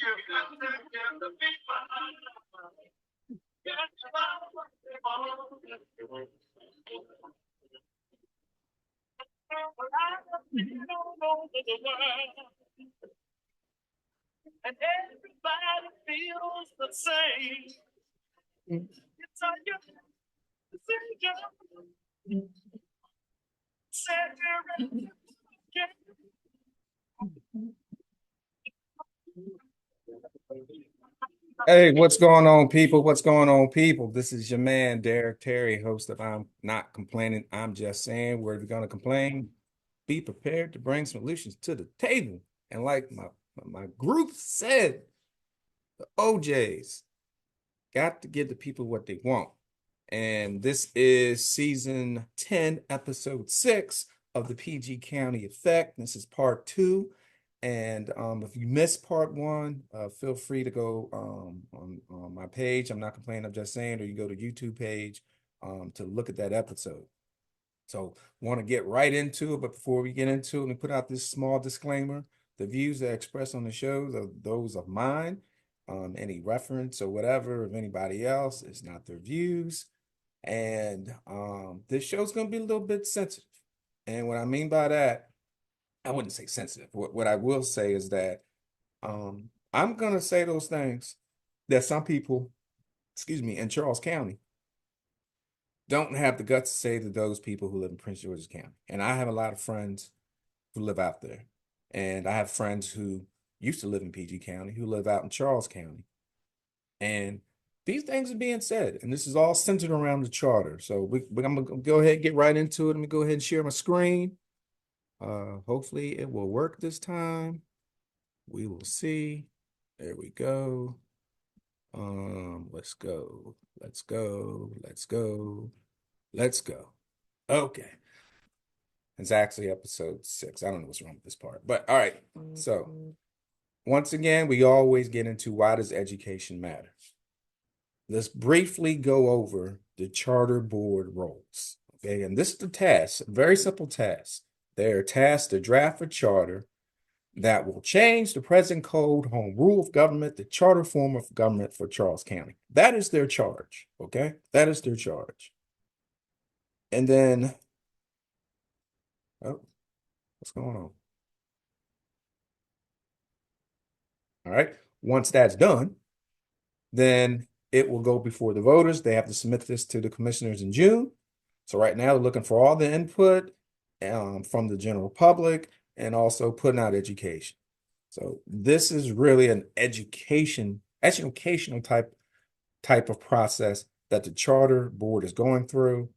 And everybody feels the same. It's a you Hey, what's going on, people? What's going on, people? This is your man, Derek Terry, host of I'm Not Complaining, I'm Just Saying. Where we're going to complain, be prepared to bring solutions to the table. And like my group said, the OJs got to give the people what they want. And this is season 10, episode 6 of the PG County Effect. This is part 2. And if you missed part 1, feel free to go on my page. I'm Not Complaining, I'm Just Saying, or you go to YouTube page to look at that episode. So want to get right into it, but before we get into it, let me put out this small disclaimer. The views that are expressed on the shows are those of mine. Any reference or whatever of anybody else is not their views. And this show's going to be a little bit sensitive. And what I mean by that, I wouldn't say sensitive. What I will say is that I'm going to say those things that some people, in Charles County don't have the guts to say to those people who live in Prince George's County. And I have a lot of friends who live out there. And I have friends who used to live in PG County who live out in Charles County. And these things are being said, and this is all centered around the charter. So I'm going to go ahead and get right into it. Let me go ahead and share my screen. Hopefully it will work this time. We will see. There we go. Let's go. Let's go. Let's go. Let's go. Okay. It's actually episode 6. I don't know what's wrong with this part, but all right. So once again, we always get into why does education matter? Let's briefly go over the charter board roles. Okay, and this is the task, a very simple task. They're tasked to draft a charter that will change the present code, home rule of government, the charter form of government for Charles County. That is their charge. Okay, that is their charge. And then, oh, what's going on? All right, once that's done, then it will go before the voters. They have to submit this to the commissioners in June. So right now, they're looking for all the input from the general public and also putting out education. So this is really an educational type of process that the charter board is going through.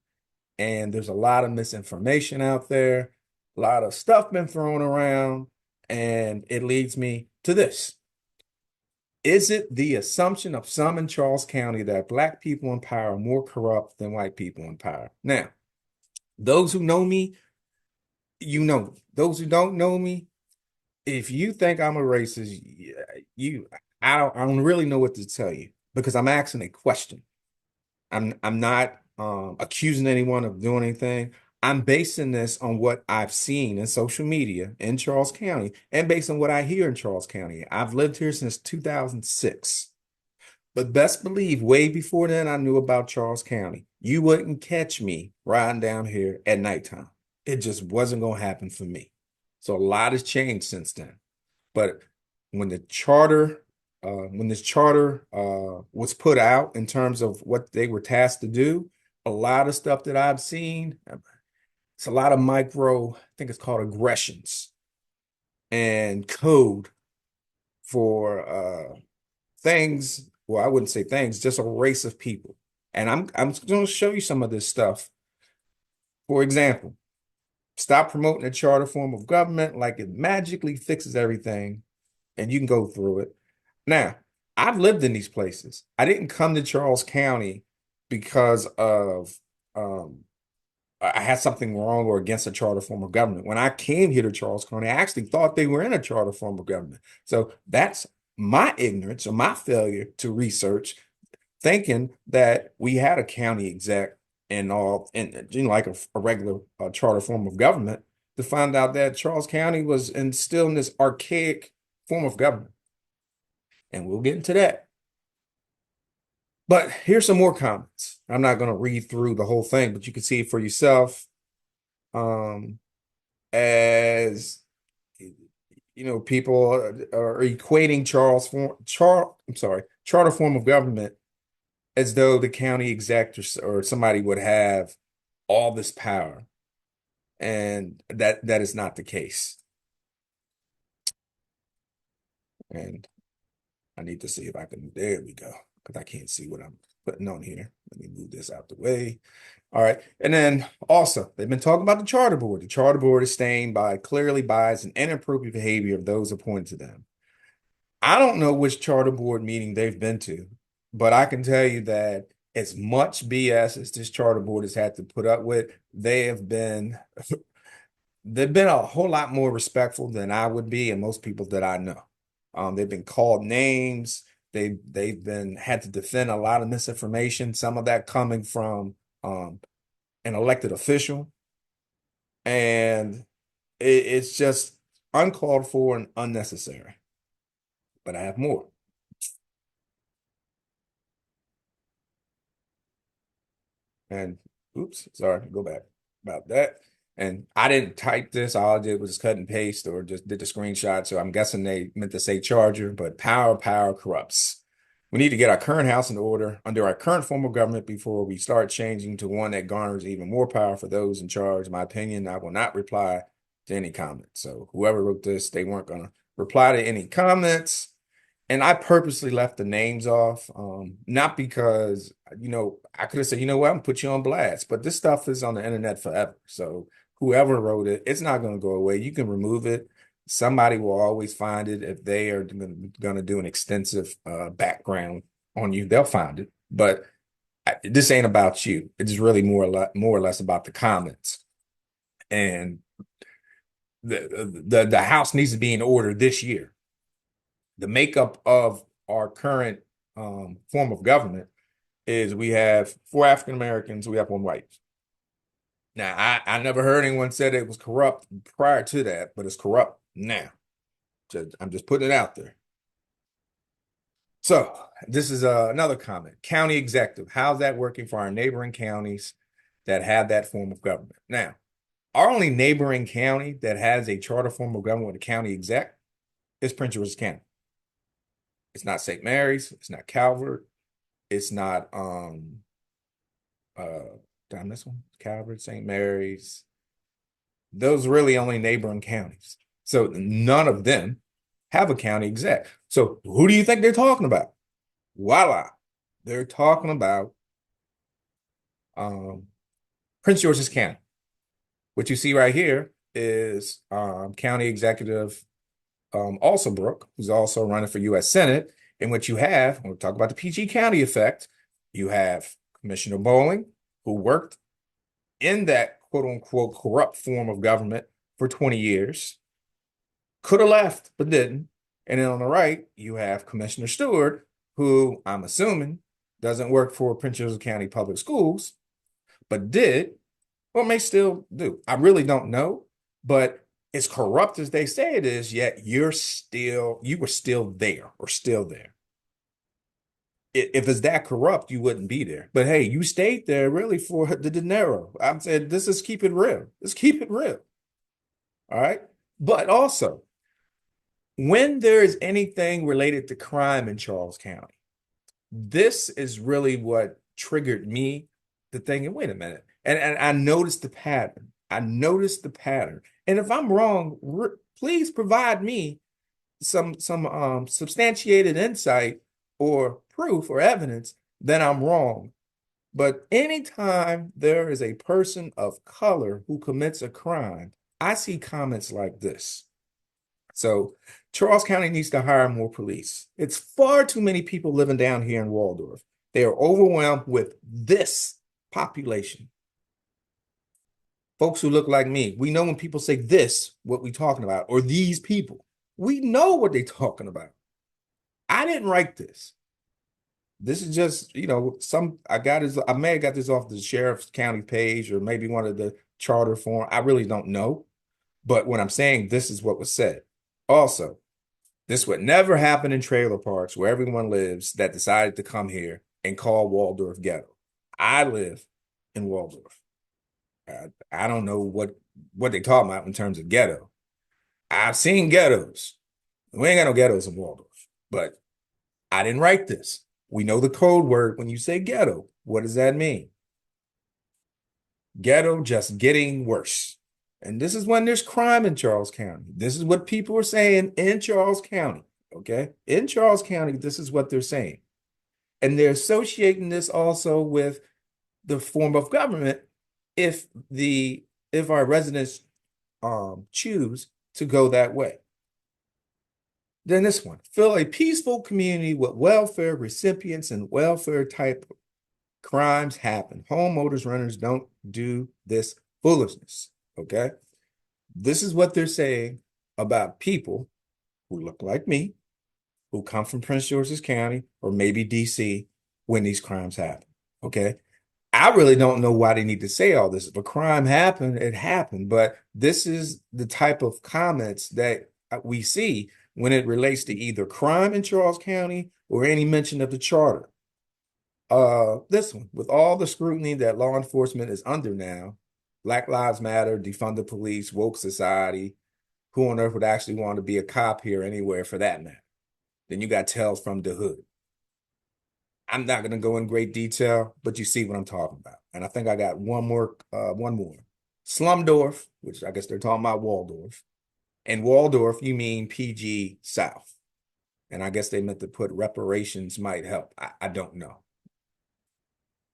And there's a lot of misinformation out there, a lot of stuff been thrown around, and it leads me to this. Is it the assumption of some in Charles County that Black people in power are more corrupt than white people in power? Now, those who know me, you know. Those who don't know me, if you think I'm a racist, I don't really know what to tell you because I'm asking a question. I'm not accusing anyone of doing anything. I'm basing this on what I've seen in social media in Charles County and based on what I hear in Charles County. I've lived here since 2006. But best believe way before then I knew about Charles County. You wouldn't catch me riding down here at nighttime. It just wasn't going to happen for me. So a lot has changed since then. But when the charter when this charter was put out in terms of what they were tasked to do, a lot of stuff that I've seen, it's a lot of micro, I think it's called aggressions and code for things. Well, I wouldn't say things, just a race of people. And I'm going to show you some of this stuff. For example, stop promoting a charter form of government like it magically fixes everything and you can go through it. Now, I've lived in these places. I didn't come to Charles County because of I had something wrong or against a charter form of government. When I came here to Charles County, I actually thought they were in a charter form of government. So that's my ignorance or my failure to research, thinking that we had a county exec and all, and like a regular charter form of government, to find out that Charles County was still in this archaic form of government. and we'll get into that. But here's some more comments. I'm not going to read through the whole thing, but you can see it for yourself. Um, as people are equating charter form of government as though the county exec or somebody would have all this power, and that is not the case. And I need to see if I can. There we go, because I can't see what I'm putting on here. Let me move this out the way. All right. And then also, they've been talking about the charter board. The charter board is stained by clearly biased and inappropriate behavior of those appointed to them. I don't know which charter board meeting they've been to, but I can tell you that as much BS as this charter board has had to put up with, they've been a whole lot more respectful than I would be, and most people that I know. They've been called names. They've been had to defend a lot of misinformation. Some of that coming from an elected official, and it's just uncalled for and unnecessary. But I have more. And oops, sorry, go back about that. And I didn't type this. All I did was just cut and paste or just did the screenshot. So I'm guessing they meant to say charger, but power corrupts. We need to get our current house in order under our current form of government before we start changing to one that garners even more power for those in charge. In my opinion, I will not reply to any comments. So whoever wrote this, they weren't going to reply to any comments. And I purposely left the names off, not because, I could have said, you know what, I'm gonna put you on blast, but this stuff is on the internet forever. So whoever wrote it, it's not going to go away. You can remove it. Somebody will always find it if they are going to do an extensive background on you. They'll find it. But this ain't about you. It's really more or less about the comments. And the house needs to be in order this year. The makeup of our current form of government is we have 4 African Americans, we have 1 white. Now, I never heard anyone said it was corrupt prior to that, but it's corrupt now. I'm just putting it out there. So this is another comment. County executive, how's that working for our neighboring counties that have that form of government? Now, our only neighboring county that has a charter form of government with a county exec is Prince George's County. It's not St. Mary's, it's not Calvert, it's not damn, this one, Calvert, St. Mary's. Those really only neighboring counties. So none of them have a county exec. So who do you think they're talking about? Voila. They're talking about Prince George's County. What you see right here is County Executive Alsobrook, who's also running for U.S. Senate. And what you have, when we talk about the PG County effect, you have Commissioner Bowling, who worked in that quote unquote corrupt form of government for 20 years, could have left, but didn't. And then on the right, you have Commissioner Stewart, who I'm assuming doesn't work for Prince George's County Public Schools, but did, or may still do. I really don't know, but as corrupt as they say it is, yet you were still there or still there. If it's that corrupt, you wouldn't be there. But hey, you stayed there really for the dinero. I'm saying this is keep it real. Let's keep it real. All right. But also, when there is anything related to crime in Charles County, this is really what triggered me to think, wait a minute. And I noticed the pattern. I noticed the pattern. And if I'm wrong, please provide me some substantiated insight or proof or evidence that I'm wrong. But anytime there is a person of color who commits a crime, I see comments like this. So Charles County needs to hire more police. It's far too many people living down here in Waldorf. They are overwhelmed with this population. Folks who look like me. We know when people say this, what we talking about, or these people. We know what they're talking about. I didn't write this. This is just, I may have got this off the sheriff's county page or maybe one of the charter form. I really don't know. But when I'm saying this is what was said. Also, This would never happen in trailer parks where everyone lives that decided to come here and call Waldorf ghetto. I live in Waldorf. I don't know what they talking about in terms of ghetto. I've seen ghettos. We ain't got no ghettos in Waldorf, but I didn't write this. We know the code word when you say ghetto. What does that mean? Ghetto just getting worse. And this is when there's crime in Charles County. This is what people are saying in Charles County. Okay. In Charles County, this is what they're saying. And they're associating this also with the form of government if our residents choose to go that way. Then this one, fill a peaceful community with welfare recipients and welfare type crimes happen. Homeowners runners don't do this foolishness. Okay. This is what they're saying about people who look like me, who come from Prince George's County or maybe DC when these crimes happen. Okay. I really don't know why they need to say all this. If a crime happened, it happened. But this is the type of comments that we see when it relates to either crime in Charles County or any mention of the charter. This one, with all the scrutiny that law enforcement is under now, Black Lives Matter, defund the police, woke society, who on earth would actually want to be a cop here anywhere for that matter? Then you got Tales from the Hood. I'm not going to go in great detail, but you see what I'm talking about. And I think I got one more. Slumdorf, which I guess they're talking about Waldorf. And Waldorf, you mean PG South. And I guess they meant to put reparations might help. I don't know.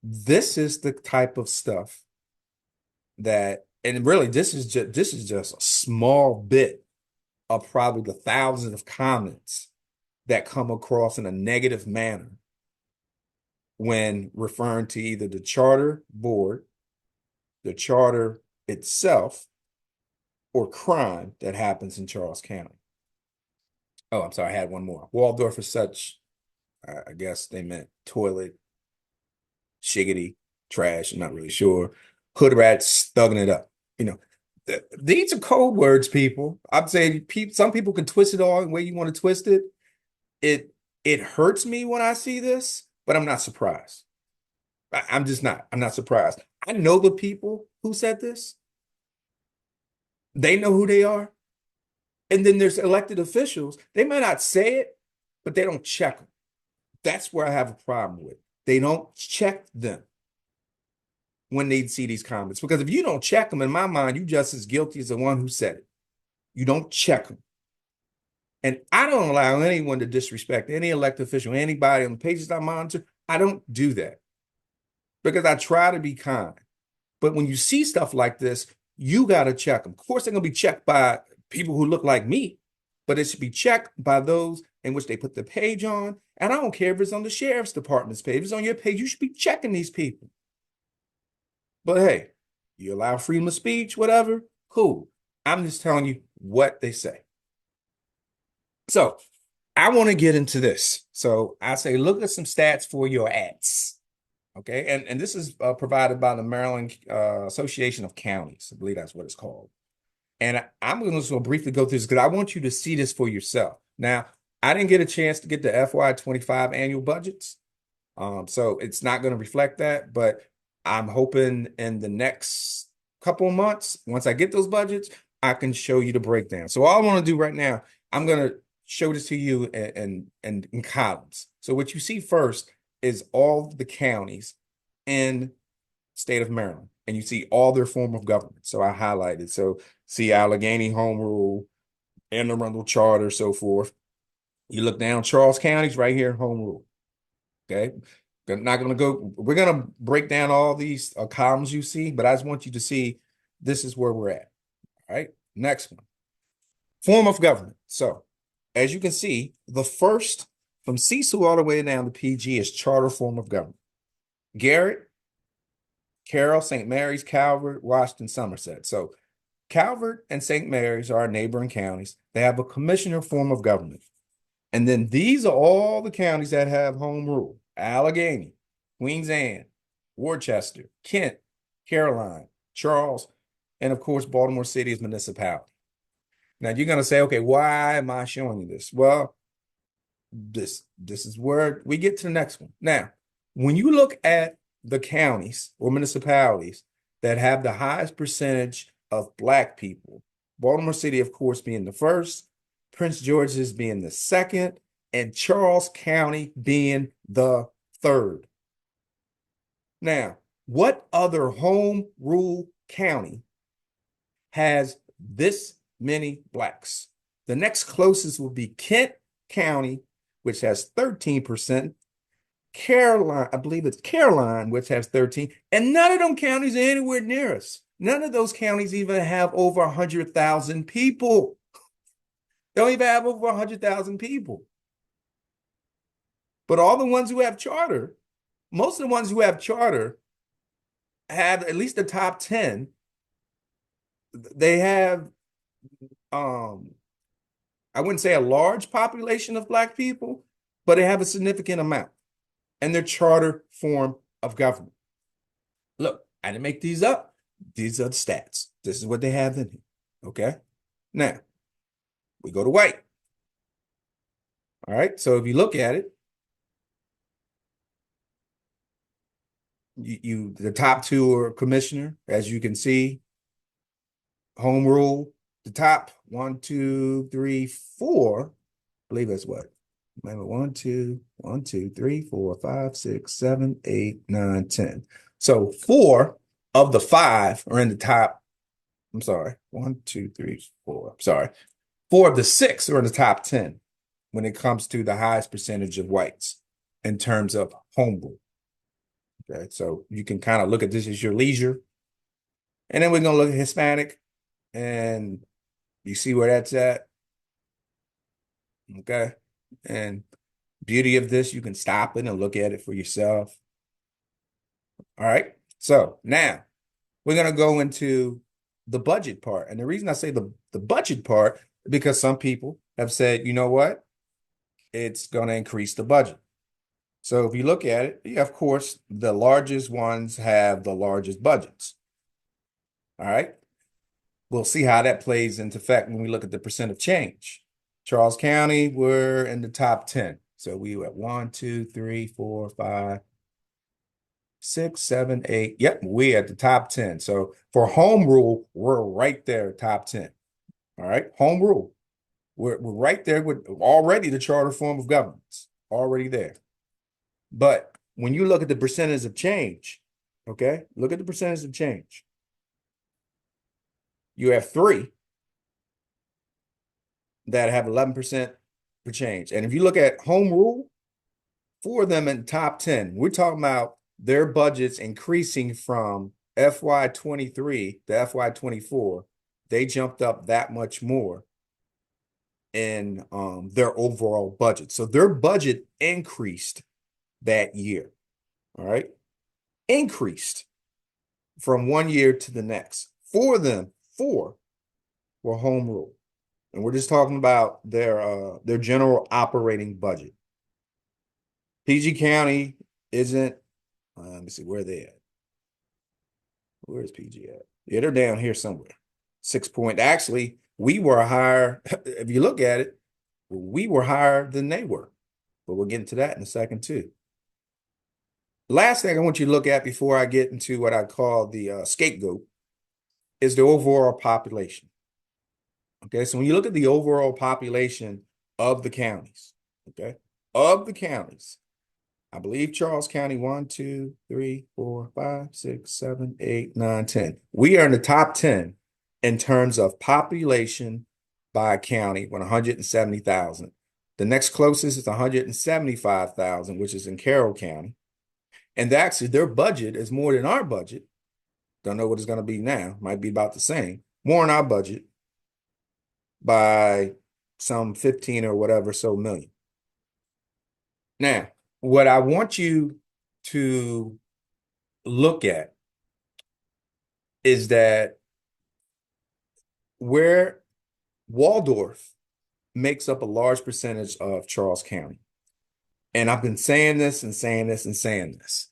This is the type of stuff that, and really, this is just a small bit of probably the thousands of comments that come across in a negative manner when referring to either the charter board, the charter itself, or crime that happens in Charles County. Oh, I'm sorry, I had one more. Waldorf is such, I guess they meant toilet, shiggity, trash, I'm not really sure. Hood rats thugging it up. You know, these are code words, people. I'm saying some people can twist it all the way you want to twist it. It hurts me when I see this, but I'm not surprised. I'm just not. I'm not surprised. I know the people who said this. They know who they are. And then there's elected officials. They may not say it, but they don't check them. That's where I have a problem with. They don't check them when they see these comments. Because if you don't check them, in my mind, you just as guilty as the one who said it. You don't check them. And I don't allow anyone to disrespect any elected official, anybody on the pages I monitor. I don't do that because I try to be kind. But when you see stuff like this, you got to check them. Of course, they're going to be checked by people who look like me, but it should be checked by those in which they put the page on. And I don't care if it's on the sheriff's department's page. If it's on your page, you should be checking these people. But hey, you allow freedom of speech, whatever, cool. I'm just telling you what they say. So I want to get into this. So I say, look at some stats for your ads. Okay. And this is provided by the Maryland Association of Counties. I believe that's what it's called. And I'm going to just briefly go through this because I want you to see this for yourself. Now, I didn't get a chance to get the FY25 annual budgets. So it's not going to reflect that, but I'm hoping in the next couple of months, once I get those budgets, I can show you the breakdown. So all I want to do right now, I'm going to show this to you in columns. So what you see first is all the counties in state of Maryland, and you see all their form of government. So I highlighted. So see Allegheny Home Rule, Anne Arundel Charter, so forth. You look down, Charles County's right here, Home Rule. Okay. Not going to go, we're going to break down all these columns you see, but I just want you to see this is where we're at. All right. Next one. Form of government. So as you can see, the first from CSU all the way down to PG is charter form of government. Garrett, Carroll, St. Mary's, Calvert, Washington, Somerset. So Calvert and St. Mary's are our neighboring counties. They have a commissioner form of government. And then these are all the counties that have home rule. Allegheny, Queens Anne, Worcester, Kent, Caroline, Charles, and of course, Baltimore City is municipality. Now you're gonna say, okay, why am I showing you this? Well, this is where we get to the next one. Now, when you look at the counties or municipalities that have the highest percentage of Black people, Baltimore City, of course, being the first, Prince George's being the second, and Charles County being the third. Now, what other home rule county has this many Blacks? The next closest would be Kent County, which has 13%. Caroline, I believe it's Caroline, which has 13, and none of them counties are anywhere near us. None of those counties even have over 100,000 people. They don't even have over 100,000 people. But all the ones who have charter, most of the ones who have charter have at least the top 10. They have, I wouldn't say a large population of Black people, but they have a significant amount. And their charter form of government. Look, I didn't make these up. These are the stats. This is what they have in here. Okay. Now, we go to white. All right. So if you look at it, the top two are commissioner, as you can see, home rule. The top 1, 2, 3, 4. I believe that's what. Remember, 1, 2, 1, 2, 3, 4, 5, 6, 7, 8, 9, 10. So 4 of the 5 are in the top. I'm sorry. 1, 2, 3, 4. Sorry. 4 of the 6 are in the top 10 when it comes to the highest percentage of whites in terms of home rule. Okay. So you can kind of look at this as your leisure. And then we're going to look at Hispanic, and you see where that's at. Okay. And beauty of this, you can stop it and look at it for yourself. All right. So now we're going to go into the budget part. And the reason I say the budget part, because some people have said, you know what? It's going to increase the budget. So if you look at it, yeah, of course, the largest ones have the largest budgets. All right. We'll see how that plays into effect when we look at the percent of change. Charles County, we're in the top 10. So we were at 1, 2, 3, 4, 5, 6, 7, 8. Yep, we're at the top 10. So for home rule, we're right there, top 10. All right, home rule. We're right there with already the charter form of governments, already there. But when you look at the percentage of change, okay, look at the percentage of change. You have 3 that have 11% for change. And if you look at home rule, 4 of them in the top 10, we're talking about their budgets increasing from FY23 to FY24. They jumped up that much more in their overall budget. So their budget increased that year. All right. Increased from one year to the next. 4 of them, 4 were home rule. And we're just talking about their general operating budget. PG County isn't, let me see where they at. Where's PG at? Yeah, they're down here somewhere. 6 point. Actually, we were higher. If you look at it, we were higher than they were. But we'll get into that in a second too. Last thing I want you to look at before I get into what I call the scapegoat is the overall population. Okay, so when you look at the overall population of the counties, okay, of the counties, I believe Charles County 1, 2, 3, 4, 5, 6, 7, 8, 9, 10. We are in the top 10 in terms of population by county with 170,000. The next closest is 175,000, which is in Carroll County. And actually, their budget is more than our budget. Don't know what it's going to be now. Might be about the same. More than our budget by some 15 or whatever so million. Now, what I want you to look at is that where Waldorf makes up a large percentage of Charles County. And I've been saying this and saying this and saying this.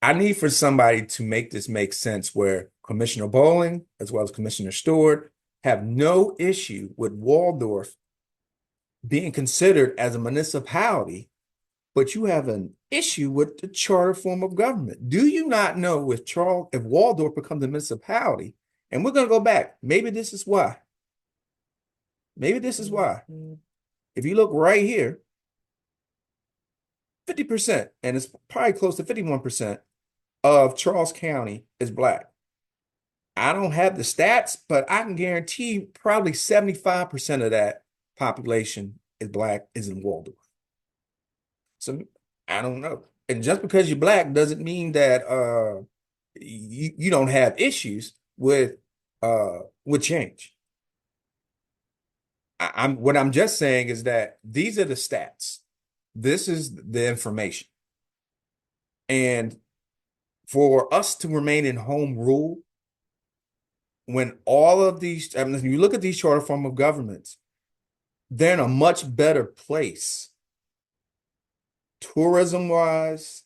I need for somebody to make this make sense where Commissioner Bowling, as well as Commissioner Stewart, have no issue with Waldorf being considered as a municipality, but you have an issue with the charter form of government. Do you not know if Waldorf becomes a municipality, and we're going to go back, maybe this is why. Maybe this is why. If you look right here, 50%, and it's probably close to 51% of Charles County is Black. I don't have the stats, but I can guarantee probably 75% of that population is Black, is in Waldorf. So I don't know. And just because you're Black doesn't mean that you don't have issues with change. What I'm just saying is that these are the stats. This is the information. And for us to remain in home rule, when all of these, I mean, if you look at these charter form of governments, they're in a much better place, tourism-wise,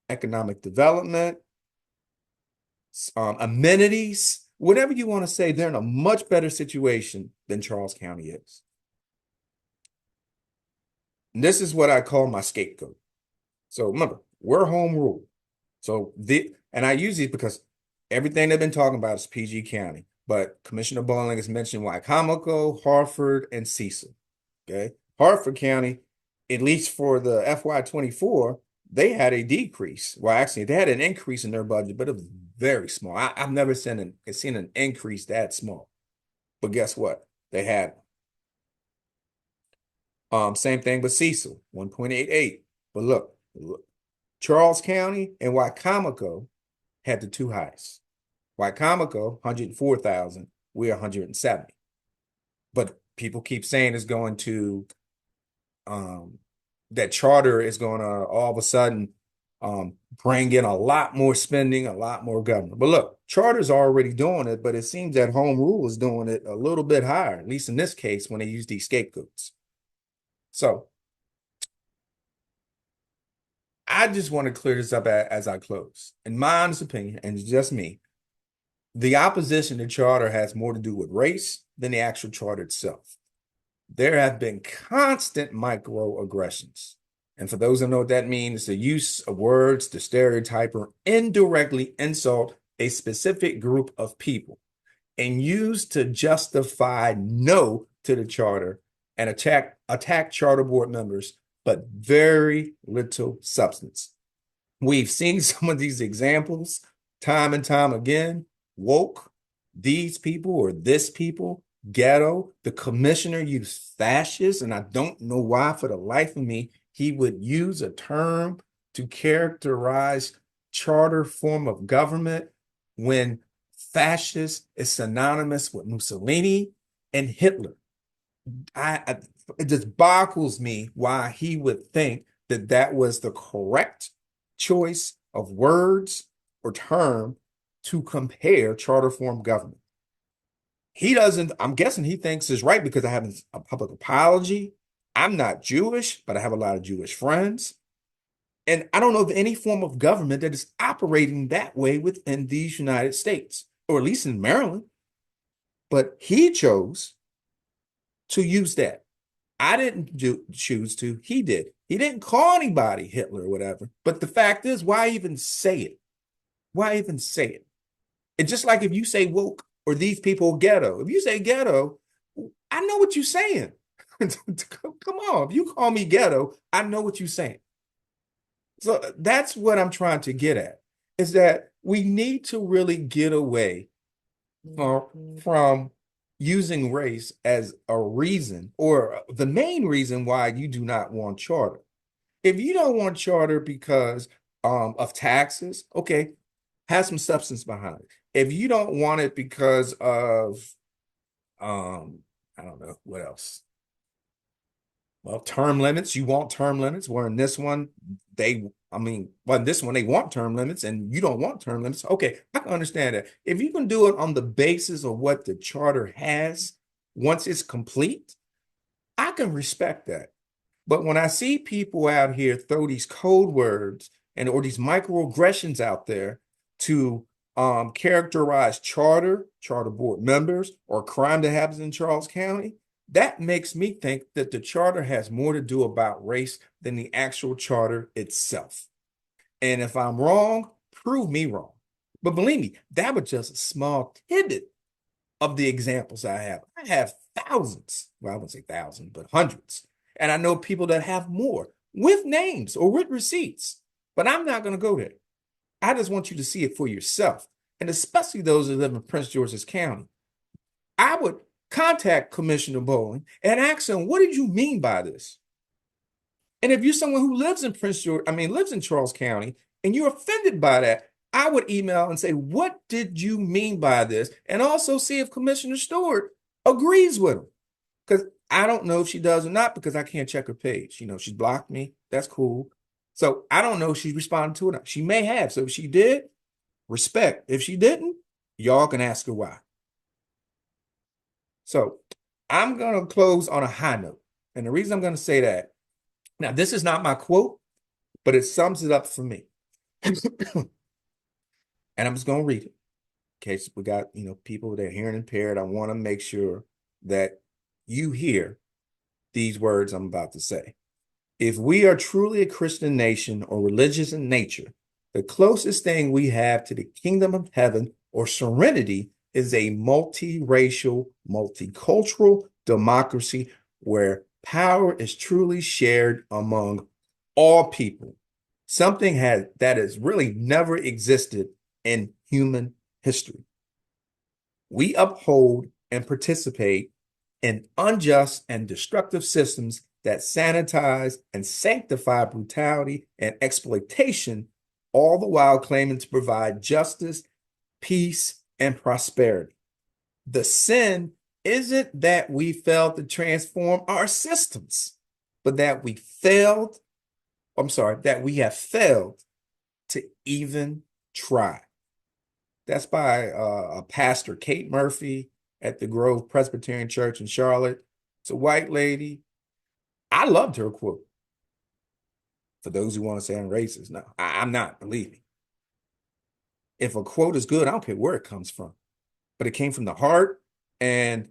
economic development, amenities, whatever you want to say, they're in a much better situation than Charles County is. And this is what I call my scapegoat. So remember, we're home rule. So and I use these because everything they've been talking about is PG County, but Commissioner Bowling has mentioned Wicomico, Harford, and Cecil. Okay, Harford County, at least for the FY24, they had a decrease. Well, actually, they had an increase in their budget, but it was very small. I've never seen an increase that small. But guess what? They had same thing with Cecil, 1.88. But look, Charles County and Wicomico had the two highest. Wicomico, 104,000. We're 170. But people keep saying it's going to that charter is going to all of a sudden bring in a lot more spending, a lot more government. But look, charter's already doing it, but it seems that home rule is doing it a little bit higher, at least in this case, when they use these scapegoats. So I just want to clear this up as I close. In my honest opinion, and it's just me, the opposition to charter has more to do with race than the actual charter itself. There have been constant microaggressions. And for those who know what that means, it's the use of words to stereotype or indirectly insult a specific group of people and use to justify no to the charter and attack charter board members, but very little substance. We've seen some of these examples time and time again. Woke, these people or this people, ghetto, the commissioner used fascist, and I don't know why for the life of me he would use a term to characterize charter form of government when fascist is synonymous with Mussolini and Hitler. It just boggles me why he would think that that was the correct choice of words or term to compare charter form government. He doesn't, I'm guessing he thinks is right because I have a public apology. I'm not Jewish, but I have a lot of Jewish friends. And I don't know of any form of government that is operating that way within these United States, or at least in Maryland. But he chose to use that. I didn't choose to, he did. He didn't call anybody Hitler or whatever. But the fact is, why even say it? Why even say it? It's just like if you say woke or these people ghetto. If you say ghetto, I know what you're saying. Come on, if you call me ghetto, I know what you're saying. So that's what I'm trying to get at, is that we need to really get away from using race as a reason or the main reason why you do not want charter. If you don't want charter because of taxes, okay, have some substance behind it. If you don't want it because of I don't know what else. Well, term limits, you want term limits, where in this one, in this one, they want term limits and you don't want term limits. Okay, I can understand that. If you can do it on the basis of what the charter has, once it's complete, I can respect that. But when I see people out here throw these code words or these microaggressions out there to characterize charter board members, or crime that happens in Charles County, that makes me think that the charter has more to do about race than the actual charter itself. And if I'm wrong, prove me wrong. But believe me, that was just a small tidbit of the examples I have. I have thousands. Well, I wouldn't say thousands, but hundreds. And I know people that have more with names or with receipts. But I'm not going to go there. I just want you to see it for yourself. And especially those that live in Prince George's County. I would contact Commissioner Bowling and ask him, what did you mean by this? And if you're someone who lives in lives in Charles County, and you're offended by that, I would email and say, what did you mean by this? And also see if Commissioner Stewart agrees with him. Because I don't know if she does or not, because I can't check her page. She blocked me. That's cool. So I don't know if she responded to it or not. She may have. So if she did, respect. If she didn't, y'all can ask her why. So I'm going to close on a high note. And the reason I'm going to say that, now this is not my quote, but it sums it up for me. And I'm just going to read it. In case we got, people that are hearing impaired, I want to make sure that you hear these words I'm about to say. If we are truly a Christian nation or religious in nature, the closest thing we have to the kingdom of heaven or serenity is a multiracial, multicultural democracy where power is truly shared among all people. Something that has really never existed in human history. We uphold and participate in unjust and destructive systems that sanitize and sanctify brutality and exploitation, all the while claiming to provide justice, peace, and prosperity. The sin isn't that we failed to transform our systems, but that we have failed to even try. That's by Pastor Kate Murphy at the Grove Presbyterian Church in Charlotte. It's a white lady. I loved her quote. For those who want to say I'm racist, no, I'm not, believe me. If a quote is good, I don't care where it comes from, but it came from the heart. And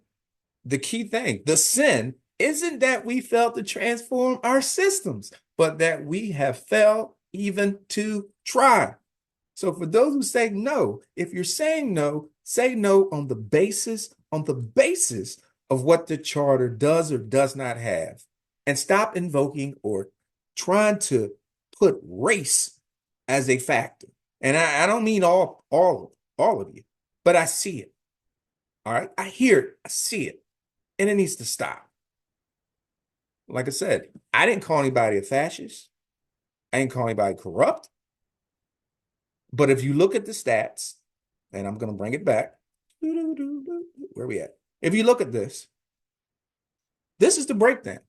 the key thing, the sin, isn't that we failed to transform our systems, but that we have failed even to try. So for those who say no, if you're saying no, say no on the basis of what the charter does or does not have, and stop invoking or trying to put race as a factor. And I don't mean all of you, but I see it. All right, I hear it, I see it, and it needs to stop. Like I said, I didn't call anybody a fascist. I didn't call anybody corrupt. But if you look at the stats, and I'm going to bring it back, where are we at? If you look at this is the breakdown.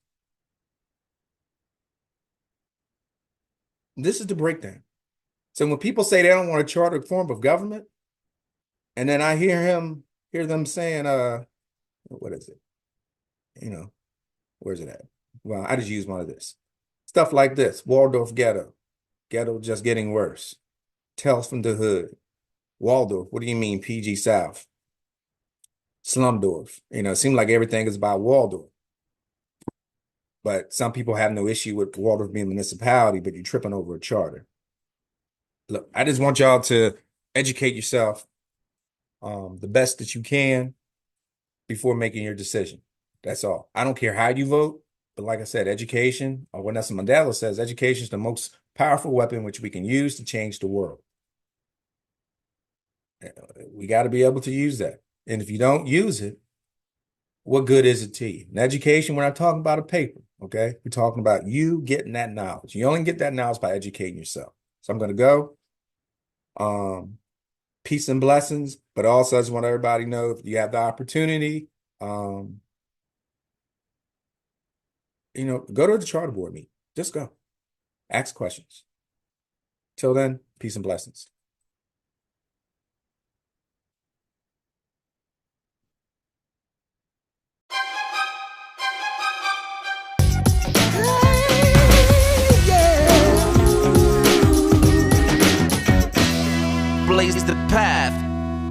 This is the breakdown. So when people say they don't want a chartered form of government, and then I hear them saying, what is it? Where's it at? Well, I just use one of this. Stuff like this, Waldorf ghetto just getting worse. Tales from the Hood. Waldorf, what do you mean PG South? Slumdorf. It seems like everything is about Waldorf. But some people have no issue with Waldorf being a municipality, but you're tripping over a charter. Look, I just want y'all to educate yourself the best that you can before making your decision. That's all. I don't care how you vote, but like I said, education, or what Nelson Mandela says, education is the most powerful weapon which we can use to change the world. We got to be able to use that. And if you don't use it, what good is it to you? In education, we're not talking about a paper, okay? We're talking about you getting that knowledge. You only get that knowledge by educating yourself. So I'm going to go. Peace and blessings, but also I just want everybody to know, if you have the opportunity, go to the charter board meeting. Just go. Ask questions. Till then, peace and blessings.